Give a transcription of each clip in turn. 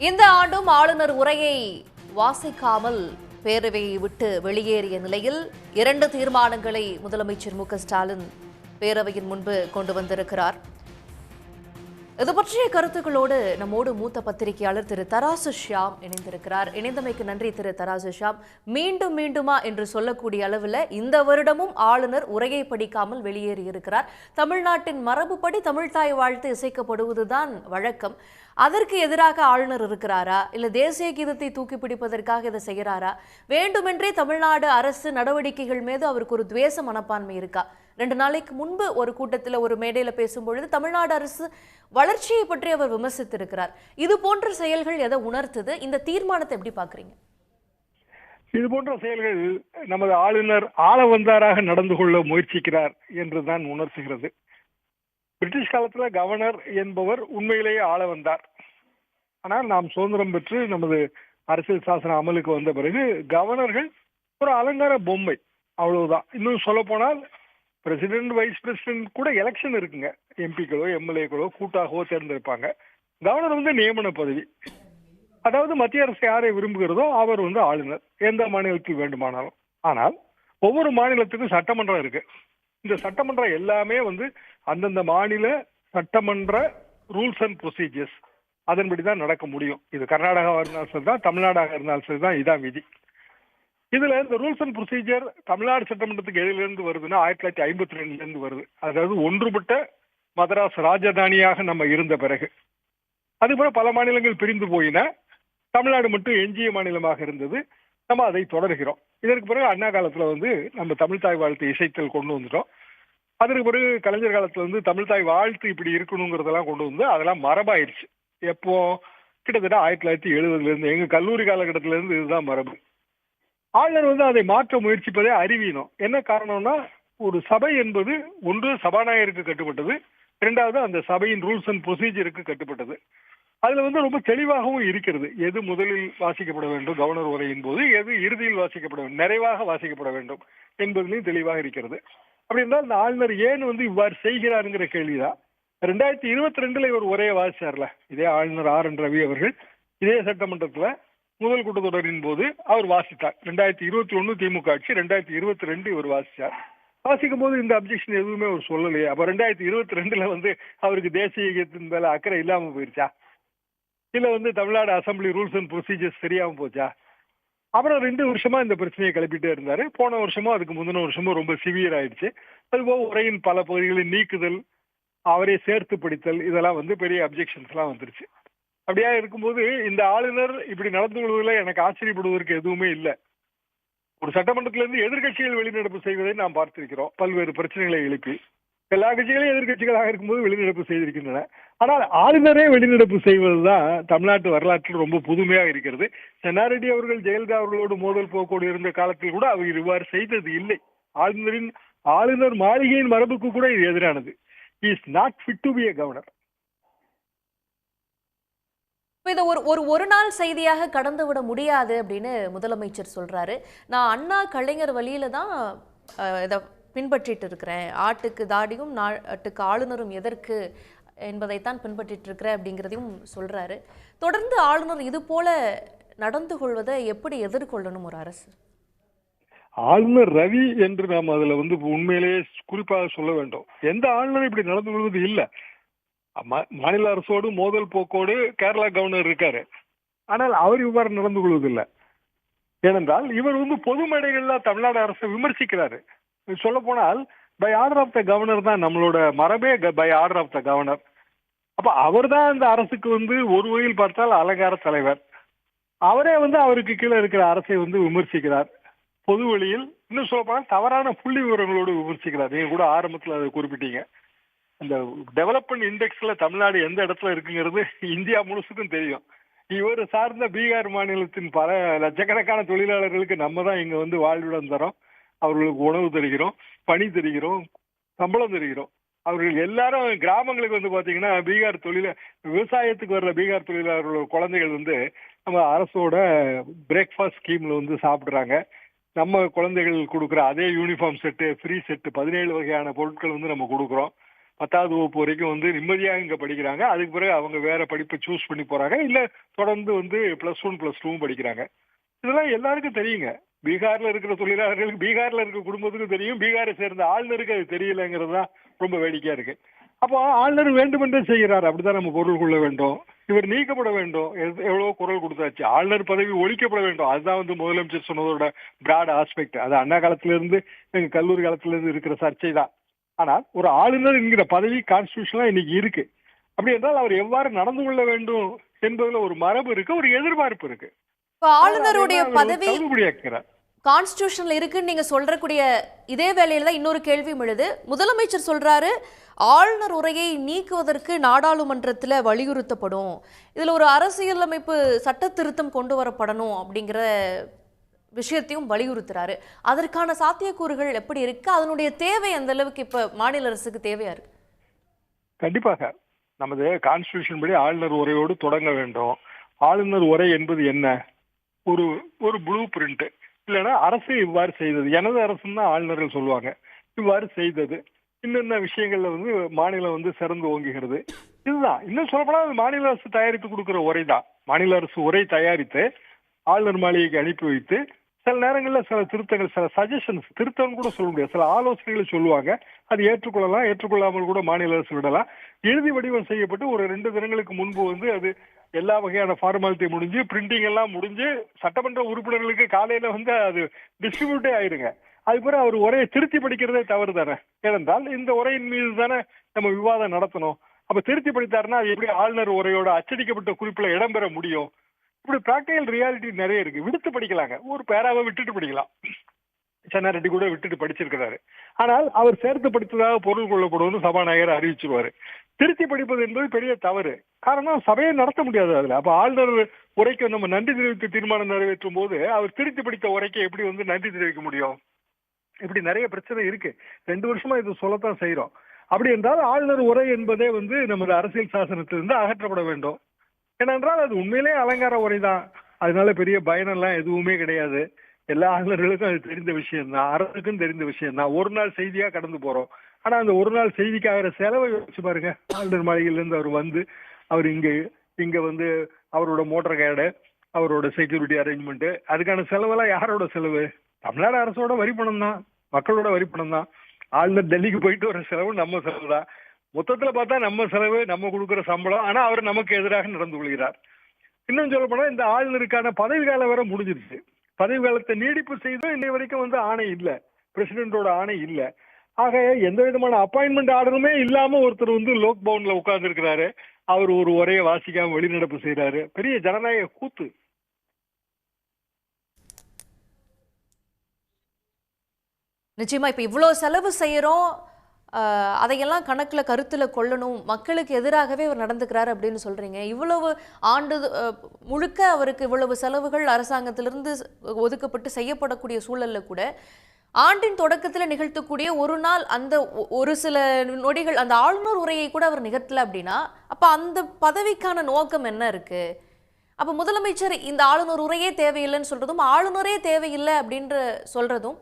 இந்த ஆண்டும் ஆளுநர் உரையை வாசிக்காமல் பேரவையை விட்டு வெளியேறிய நிலையில் 2 தீர்மானங்களை முதலமைச்சர் மு.க.ஸ்டாலின் பேரவையின் முன்பு கொண்டு வந்திருக்கிறார். இது பற்றிய கருத்துக்களோடு நம்மோடு மூத்த பத்திரிகையாளர் திரு தராசு ஷியாம் இணைந்திருக்கிறார். இணைந்தமைக்கு நன்றி திரு தராசு ஷியாம். மீண்டும் மீண்டுமா என்று சொல்லக்கூடிய அளவில் இந்த வருடமும் ஆளுநர் உரையை படிக்காமல் வெளியேறியிருக்கிறார். தமிழ்நாட்டின் மரபுப்படி தமிழ்தாய் வாழ்த்து இசைக்கப்படுவதுதான் வழக்கம். அதற்கு எதிராக ஆளுநர் இருக்கிறாரா, இல்ல தேசிய கீதத்தை தூக்கி பிடிப்பதற்காக இதை செய்கிறாரா, வேண்டுமென்றே தமிழ்நாடு அரசு நடவடிக்கைகள் மீது அவருக்கு ஒரு துவேச மனப்பான்மை இருக்கா? 2 நாளைக்கு முன்பு ஒரு கூட்டத்தில் ஒரு மேடையில பேசும்பொழுது தமிழ்நாடு அரசு வளர்ச்சியை பற்றி அவர் விமர்சித்திருக்கிறார். இது போன்ற செயல்கள் எதை உணர்த்துது? இந்த தீர்மானத்தை எப்படி பாக்குறீங்க? இது போன்ற செயல்கள் நமது ஆளுநர் ஆளவந்தாராக நடந்து கொள்ள முயற்சிக்கிறார் என்றுதான் உணர்த்துகிறது. பிரிட்டிஷ் காலத்துல கவர்னர் என்பவர் உண்மையிலேயே ஆள வந்தார். ஆனால் நாம் சுதந்திரம் பெற்று நமது அரசியல் சாசன அமலுக்கு வந்த பிறகு கவர்னர்கள் ஒரு அலங்கார பொம்மை, அவ்வளவுதான். இன்னும் சொல்ல போனால் பிரசிடென்ட், வைஸ் பிரசிடென்ட் கூட எலெக்ஷன் இருக்குங்க. எம்பிக்களோ எம்எல்ஏக்களோ கூட்டாகவோ தேர்ந்தெடுப்பாங்க. கவர்னர் நியமன பதவி. அதாவது மத்திய அரசு யாரை விரும்புகிறதோ அவர் ஆளுநர், எந்த மாநிலத்தில் வேண்டுமானாலும். ஆனால் ஒவ்வொரு மாநிலத்துக்கும் சட்டமன்றம் இருக்கு. இந்த சட்டமன்றம் எல்லாமே அந்தந்த மாநில சட்டமன்ற ரூல்ஸ் அண்ட் ப்ரொசீஜர்ஸ் அதன்படிதான் நடக்க முடியும். இது கர்நாடகாவாக இருந்தாலும் சரிதான், தமிழ்நாடாக இருந்தாலும் சரிதான், இதான் விதி. இதுல இந்த ரூல்ஸ் அண்ட் ப்ரொசீஜர் தமிழ்நாடு சட்டமன்றத்துக்கு எதிலிருந்து வருதுன்னா 1952 இருந்து வருது. அதாவது ஒன்றுபட்ட மதராஸ் ராஜதானியாக நம்ம இருந்த பிறகு. அதுபோல பல மாநிலங்கள் பிரிந்து போயின, தமிழ்நாடு மட்டும் எஞ்சிய மாநிலமாக இருந்தது. நம்ம அதை தொடர்கிறோம். இதற்கு பிறகு அண்ணா காலத்துல நம்ம தமிழ்தாய் வாழ்த்து இசைத்தல் கொண்டு வந்துட்டோம். அதற்கு பிறகு கலைஞர் காலத்துல தமிழ்தாய் வாழ்த்து இப்படி இருக்கணுங்கிறதெல்லாம் கொண்டு வந்து அதெல்லாம் மரபாயிருச்சு. எப்போ? கிட்டத்தட்ட 1970 இருந்து, எங்க கல்லூரி காலகட்டத்தில இருந்து இதுதான் மரபு. ஆளுநர் அதை மாற்ற முயற்சிப்பதே அறிவீனம். என்ன காரணம்னா, ஒரு சபை என்பது ஒன்று சபாநாயகருக்கு கட்டுப்பட்டது, இரண்டாவது அந்த சபையின் ரூல்ஸ் அண்ட் ப்ரொசீஜருக்கு கட்டுப்பட்டது. அதுல ரொம்ப தெளிவாகவும் இருக்கிறது. எது முதலில் வாசிக்கப்பட வேண்டும் கவர்னர் உரையின் போது, எது இறுதியில் வாசிக்கப்பட வேண்டும், நிறைவாக வாசிக்கப்பட வேண்டும் என்பதிலையும் தெளிவாக இருக்கிறது. அப்படி என்றால் இந்த ஆளுநர் ஏன் இவ்வாறு செய்கிறாருங்கிற கேள்விதான். 2022 இவர் உரையை வாசிச்சார்ல, இதே ஆளுநர் ஆர்.என். ரவி அவர்கள் இதே சட்டமன்றத்துல முதல் கூட்டத்தொடரின் போது அவர் வாசித்தார். 2021 திமுக ஆட்சி, 2022 இவர் வாசிச்சார். வாசிக்கும் போது இந்த அப்ஜெக்ஷன் எதுவுமே அவர் சொல்லலையே. அப்ப 2022 அவருக்கு தேசிய கீதத்தின் மேல அக்கறை இல்லாம போயிருச்சா? இல்ல Tamil Nadu assembly rules and procedures தெரியாம போச்சா? அப்புறம் 2 வருஷமா இந்த பிரச்சனையை கிளப்பிட்டே இருந்தாரு. போன வருஷமும் அதுக்கு முந்தின வருஷமும் ரொம்ப சிவியர் ஆயிடுச்சு. அதுபோக உரையின் பல பகுதிகளை நீக்குதல், அவரை சேர்த்து படித்தல், இதெல்லாம் பெரிய அப்ஜெக்ஷன்ஸ் எல்லாம் வந்துருச்சு. அப்படியா இருக்கும்போது இந்த ஆளுநர் இப்படி நடந்து கொள்வதில் எனக்கு ஆச்சரியப்படுவதற்கு எதுவுமே இல்லை. ஒரு சட்டமன்றத்திலிருந்து எதிர்கட்சிகள் வெளிநடப்பு செய்வதை நாம் பார்த்திருக்கிறோம். பல்வேறு பிரச்சனைகளை எழுப்பி எல்லா கட்சிகளையும் எதிர்கட்சிகளாக இருக்கும்போது வெளிநடப்பு செய்திருக்கின்றன. ஆனால் ஆளுநரே வெளிநடப்பு செய்வதுதான் தமிழ்நாட்டு வரலாற்றில் ரொம்ப புதுமையாக இருக்கிறது. சென்னாரெட்டி அவர்கள் ஜெயலலிதா அவர்களோடு மோதல் போக்கோடு இருந்த காலத்தில் கூட அவர் இவ்வாறு செய்தது இல்லை. ஆளுநர் மாளிகையின் மரபுக்கு கூட இது எதிரானது. He is not fit to be a governor. இதை ஒரு நாள் செய்தியாக கடந்து விட முடியாது அப்படின்னு முதலமைச்சர் சொல்றாரு. நான் அண்ணா கலைஞர் வழியில தான் இதை பின்பற்றிட்டு இருக்கிறேன். ஆட்டுக்கு தாடியும் நாட்டுக்கு ஆளுநரும் எதற்கு என்பதைத்தான் பின்பற்றிட்டு இருக்கிறேன் அப்படிங்கிறதையும் சொல்றாரு. தொடர்ந்து ஆளுநர் இது போல நடந்து கொள்வதை எப்படி எதிர்கொள்ளணும் ஒரு அரசு? ஆளுநர் ரவி என்று நாம் அதுல உண்மையிலேயே குறிப்பாக சொல்ல வேண்டும். எந்த ஆளுநர் இப்படி நடந்து கொள்வது இல்லை. மாநில அரசோடு மோதல் போக்கோடு கேரளா கவர்னர் இருக்காரு. ஆனால் அவர் இவ்வாறு நடந்து கொள்வதில்லை. ஏனென்றால் இவர் பொது மேடைகள்ல தமிழ்நாடு அரசை விமர்சிக்கிறாரு. சொல்ல போனால் by order of the governor தான் நம்மளோட மரபே, by order of the governor. அப்ப அவர் தான் இந்த அரசுக்கு ஒரு வகையில் பார்த்தால் அலங்கார தலைவர். அவரே அவருக்கு கீழே இருக்கிற அரசை விமர்சிக்கிறார் பொது வழியில். இன்னும் சொல்ல போனால் தவறான புள்ளி விவரங்களோடு விமர்சிக்கிறார். நீங்க கூட ஆரம்பத்தில் அதை குறிப்பிட்டீங்க. இந்த டெவலப்மெண்ட் இண்டெக்ஸ்ல தமிழ்நாடு எந்த இடத்துல இருக்குங்கிறது இந்தியா முழுசுக்கும் தெரியும். இவர் சார்ந்த பீகார் மாநிலத்தின் பல லட்சக்கணக்கான தொழிலாளர்களுக்கு நம்ம தான் இங்க வாழ்விடம் தரோம், அவர்களுக்கு உணவு தருகிறோம், பணி தருகிறோம், சம்பளம் தருகிறோம். அவர்கள் எல்லாரும் கிராமங்களுக்கு பாத்தீங்கன்னா பீகார் விவசாயத்துக்கு வர்ற பீகார் தொழிலாளர்களோட குழந்தைகள் நம்ம அரசோட பிரேக்ஃபாஸ்ட் ஸ்கீம்ல சாப்பிடுறாங்க. நம்ம குழந்தைகள் கொடுக்குற அதே யூனிஃபார்ம் செட்டு, ஃப்ரீ செட்டு, 17 வகையான பொருட்கள் நம்ம கொடுக்குறோம். 10வது வகுப்பு வரைக்கும் வந்து நிம்மதியாக இங்க படிக்கிறாங்க. அதுக்கு பிறகு அவங்க வேற படிப்பை சூஸ் பண்ணி போறாங்க, இல்ல தொடர்ந்து வந்து +1 +2 படிக்கிறாங்க. இதெல்லாம் எல்லாருக்கும் தெரியுங்க. பீகார்ல இருக்கிற தொழிலாளர்களுக்கு, பீகார்ல இருக்கிற குடும்பத்துக்கு தெரியும், பீகாரை சேர்ந்த ஆளுநருக்கு அது தெரியலங்கிறது தான் ரொம்ப வேடிக்கையா இருக்கு. அப்போ ஆளுநர் வேண்டுமென்றே செய்கிறார், அப்படிதான் நம்ம பொருள் கொள்ள வேண்டும். இவர் நீக்கப்பட வேண்டும். எவ்வளவோ குரல் கொடுத்தாச்சு. ஆளுநர் பதவி ஒழிக்கப்பட வேண்டும். அதுதான் வந்து முதலமைச்சர் சொன்னதோட பிராட் ஆஸ்பெக்ட். அது அண்ணா காலத்துல இருந்து, எங்க கல்லூரி காலத்துல இருந்து இருக்கிற சர்ச்சை தான். ஆனால் ஒரு ஆளுநர் என்கிற பதவி கான்ஸ்டிடியூஷனா இன்னைக்கு இருக்கு. அப்படி என்றால் அவர் எவ்வாறு நடந்து கொள்ள வேண்டும் என்பதுல ஒரு மரபு இருக்கு, ஒரு எதிர்பார்ப்பு இருக்கு. இப்ப ஆளுநருடைய பதவி தவிடுபடியாக்கிறார். கான்ஸ்டிடியூஷன்ல இருக்குன்னு நீங்க சொல்றக்கூடிய இதே வேளையில தான் இன்னொரு கேள்வியும் எழுது. முதலமைச்சர் சொல்றாரு ஆளுநர் உரையை நீக்குவதற்கு நாடாளுமன்றத்துல வலியுறுத்தப்படும், இதுல ஒரு அரசியலமைப்பு சட்ட திருத்தம் கொண்டு வரப்படணும் அப்படிங்கிற விஷயத்தையும் வலியுறுத்துறாரு. அதற்கான சாத்தியக்கூறுகள் எப்படி இருக்கு? அதனுடைய தேவை அந்த அளவுக்கு இப்ப மாநில அரசுக்கு தேவையா இருக்கு? கண்டிப்பாக நமது கான்ஸ்டிடியூஷன் படி ஆளுநர் உரையோடு தொடங்க வேண்டும். ஆளுநர் உரை என்பது என்ன? ஒரு ஒரு ப்ளூ பிரிண்ட். இல்லைன்னா அரசு இவ்வாறு செய்தது, எனது அரசுன்னு தான் ஆளுநர்கள் சொல்லுவாங்க, இவ்வாறு செய்தது, இன்னென்ன விஷயங்கள்ல வந்து மாநிலம் வந்து சிறந்து ஓங்குகிறது. இதுதான். இன்னும் சொல்லப்போனா அது மாநில அரசு தயாரித்து கொடுக்கிற உரை தான். மாநில அரசு உரை தயாரித்து ஆளுநர் மாளிகைக்கு அனுப்பி வைத்து சில நேரங்களில் சில திருத்தங்கள், சில சஜஷன்ஸ், திருத்தம் கூட சொல்ல முடியாது, சில ஆலோசனைகளை சொல்லுவாங்க. அது ஏற்றுக்கொள்ளலாம், ஏற்றுக்கொள்ளாமல் கூட மாநில அரசு விடலாம். இறுதி வடிவம் செய்யப்பட்டு ஒரு 2 தினங்களுக்கு முன்பு வந்து அது எல்லா வகையான ஃபார்மாலிட்டி முடிஞ்சு, பிரிண்டிங் எல்லாம் முடிஞ்சு, சட்டமன்ற உறுப்பினர்களுக்கு காலையில வந்து அது டிஸ்ட்ரிபியூட்டே ஆயிருங்க. அது பிறகு அவர் உரையை திருத்தி படிக்கிறதே தவறு தானே. ஏனென்றால் இந்த உரையின் மீது தானே நம்ம விவாதம் நடத்தணும். அப்ப திருத்தி படித்தாருன்னா அது எப்படி ஆளுநர் உரையோட அச்சடிக்கப்பட்ட குறிப்புல இடம்பெற முடியும்? இப்படி பிராக்டிகல் ரியாலிட்டி நிறைய இருக்கு. விடுத்து படிக்கலாங்க, ஒரு பேராவை விட்டுட்டு படிக்கலாம். சென்னாரெட்டி கூட விட்டுட்டு படிச்சிருக்கிறாரு. ஆனால் அவர் சேர்த்து படித்ததாக பொருள் கொள்ளப்படும்னு சபாநாயகர் அறிவிச்சிருவாரு. திருத்தி படிப்பது என்பது பெரிய தவறு. காரணம், சபையை நடத்த முடியாது அதுல. அப்ப ஆளுநர் உரைக்கு நம்ம நன்றி தெரிவித்து தீர்மானம் நிறைவேற்றும் போது அவர் திருத்தி படித்த உரைக்கு எப்படி வந்து நன்றி தெரிவிக்க முடியும்? இப்படி நிறைய பிரச்சனை இருக்கு. 2 வருஷமா இது சொல்லத்தான் செய்யறோம். அப்படி என்றால் ஆளுநர் உரை என்பதே வந்து நமது அரசியல் சாசனத்திலிருந்து அகற்றப்பட வேண்டும். ஏனென்றால் அது உண்மையிலே அலங்கார உரை தான். அதனால பெரிய பயனெல்லாம் எதுவுமே கிடையாது. எல்லா ஆளுநர்களுக்கும் அது தெரிந்த விஷயம் தான், அரசுக்கும் தெரிந்த விஷயம் தான். ஒரு நாள் செய்தியா கடந்து போறோம். ஆனா அந்த ஒரு நாள் செய்திக்காகிற செலவை யோசிச்சு பாருங்க. ஆளுநர் மாளிகையில இருந்து அவர் வந்து அவர் இங்க வந்து அவரோட மோட்டார் கார்டு, அவரோட செக்யூரிட்டி அரேஞ்ச்மெண்ட், அதுக்கான செலவெல்லாம் யாரோட செலவு? தமிழ்நாடு அரசோட வரி பணம் தான், மக்களோட வரி பணம் தான். ஆளுநர் டெல்லிக்கு போயிட்டு வர செலவு நம்ம செலவு தான். மொத்தத்துல பார்த்தா நம்ம செலவு, நம்ம கொடுக்குற சம்பளம். ஆனா அவர் நமக்கு எதிராக நடந்து கொள்கிறார். இன்னும் சொல்ல போனா இந்த ஆளுநருக்கான பதவி காலம் வேற முடிஞ்சிருச்சு. பதவி காலத்தை நீடிப்பு செய்தும் இன்னை வரைக்கும் வந்து ஆணை இல்ல, பிரசிடென்டோட ஆணை இல்ல. ஆக எந்த விதமான அப்பாயின்மெண்ட் ஆர்டருமே இல்லாம ஒருத்தர் வந்து லோக் பவன்ல உட்கார்ந்து இருக்கிறாரு. அவர் ஒரு உரையை வாசிக்காம வெளிநடப்பு செய்யறாரு. பெரிய ஜனநாயக கூத்து. நிச்சயமா இப்ப இவ்வளவு செலவு செய்யறோம், அதையெல்லாம் கணக்குல கருத்துல கொள்ளணும், மக்களுக்கு எதிராகவே அவர் நடந்துக்கிறாரு அப்படின்னு சொல்றீங்க. இவ்வளவு ஆண்டு முழுக்க அவருக்கு இவ்வளவு செலவுகள் அரசாங்கத்திலிருந்து ஒதுக்கப்பட்டு செய்யப்படக்கூடிய சூழல்ல கூட ஆண்டின் தொடக்கத்துல நிகழ்த்தக்கூடிய ஒரு நாள் அந்த ஒரு சில நொடிகள் அந்த ஆளுநர் உரையை கூட அவர் நிகழ்த்தல அப்படின்னா அப்ப அந்த பதவிக்கான நோக்கம் என்ன இருக்கு? அப்ப முதலமைச்சர் இந்த ஆளுநர் உரையே தேவையில்லைன்னு சொல்றதும், ஆளுநரே தேவையில்லை அப்படின்ற சொல்றதும்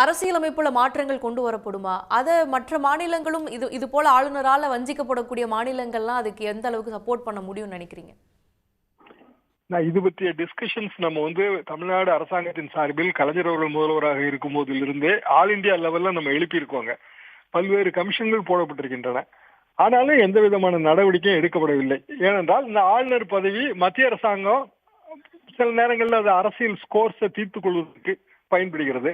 அரசியலமைப்புல மாற்றங்கள் கொண்டு வரப்படுமா? அதை மற்ற மாநிலங்களும் இது போல ஆளுநரால வஞ்சிக்கப்படக்கூடிய மாநிலங்கள்லாம் அதுக்கு எந்த அளவுக்கு சப்போர்ட் பண்ண முடியும்னு நினைக்கிறீங்க? நான் இது பற்றிய டிஸ்கஷன்ஸ் நம்ம வந்து தமிழ்நாடு அரசாங்கத்தின் சார்பில் கலைஞர் அவர்கள் முதல்வராக இருக்கும் போதிலிருந்தே ஆல் இந்தியா லெவல்ல நம்ம எழுப்பியிருக்கோங்க. பல்வேறு கமிஷன்கள் போடப்பட்டிருக்கின்றன. ஆனாலும் எந்த விதமான நடவடிக்கையும் எடுக்கப்படவில்லை. ஏனென்றால் இந்த ஆளுநர் பதவி மத்திய அரசாங்கம் சில நேரங்களில் அது அரசியல் ஸ்கோர்ஸை தீர்த்து கொள்வதற்கு பயன்படுகிறது.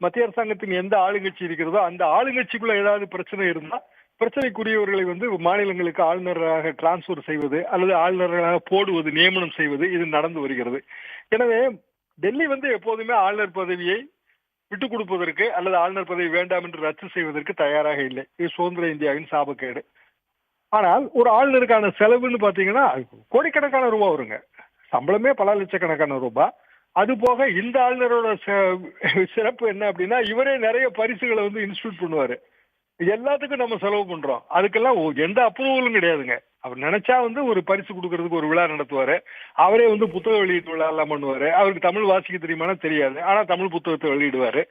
மத்திய அரசாங்கத்தின் எந்த ஆளுங்கட்சி இருக்கிறதோ அந்த ஆளுங்கட்சிக்குள்ள ஏதாவது பிரச்சனை இருந்தா பிரச்சனைக்குரியவர்களை வந்து மாநிலங்களுக்கு ஆளுநராக டிரான்ஸ்பர் செய்வது அல்லது ஆளுநராக போடுவது, நியமனம் செய்வது, இது நடந்து வருகிறது. எனவே டெல்லி வந்து எப்போதுமே ஆளுநர் பதவியை விட்டுக் கொடுப்பதற்கு அல்லது ஆளுநர் பதவி வேண்டாம் என்று ரத்து செய்வதற்கு தயாராக இல்லை. இது சுதந்திர இந்தியாவின் சாபக்கேடு. ஆனால் ஒரு ஆளுநருக்கான செலவுன்னு பாத்தீங்கன்னா கோடிக்கணக்கான ரூபாய் வருங்க. சம்பளமே பல லட்சக்கணக்கான ரூபாய். அது போக இந்த ஆளுநரோட சிறப்பு என்ன அப்படின்னா, இவரே நிறைய பரிசுகளை வந்து இன்ஸ்டியூட் பண்ணுவாரு. எல்லாத்துக்கும் நம்ம செலவு பண்றோம். அதுக்கெல்லாம் எந்த அப்ரூவலும் கிடையாதுங்க. அவர் நினைச்சா ஒரு பரிசு கொடுக்கறதுக்கு ஒரு விழா நடத்துவாரு. அவரே புத்தக வெளியீட்டு விழா எல்லாம் பண்ணுவாரு. அவருக்கு தமிழ் வாசிக்க தெரியுமானா தெரியாது. ஆனா தமிழ் புத்தகத்தை வெளியிடுவாரு.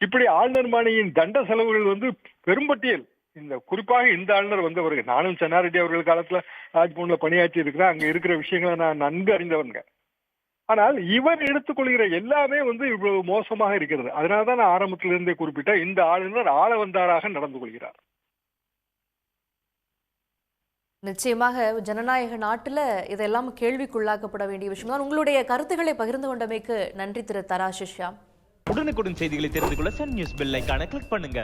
இப்படி ஆளுநர் மாளிகையின் தண்ட செலவுகள் பெரும்பட்டியல். குறிப்பாக இந்த ஆளுநர் வந்தவர்கள், நானும் சென்னாரெட்டி அவர்கள் காலத்துல ராஜ்பவன்ல பணியாற்றி இருக்கிறேன். அங்க இருக்கிற விஷயங்களை நான் நன்கு அறிந்தவங்க. ஆனால் இவர் எடுத்துக்கொள்கிற எல்லாமே இவ்வளவு மோசமாக இருக்கிறது. அதனாலதான் நான் ஆரம்பத்திலிருந்தே குறிப்பிட்ட இந்த ஆளுநர் ஆள வந்தாராக நடந்து கொள்கிறார். நிச்சயமாக ஜனநாயக நாட்டுல இதெல்லாம் கேள்விக்குள்ளாக்கப்பட வேண்டிய விஷயம் தான். உங்களுடைய கருத்துக்களை பகிர்ந்து கொண்டமைக்கு நன்றி திரு தராசிஷ் ஷியாம். உடனுக்குடன் செய்திகளை தெரிந்து கொள்ள சன் நியூஸ் பெல் ஐகானை கிளிக் பண்ணுங்க.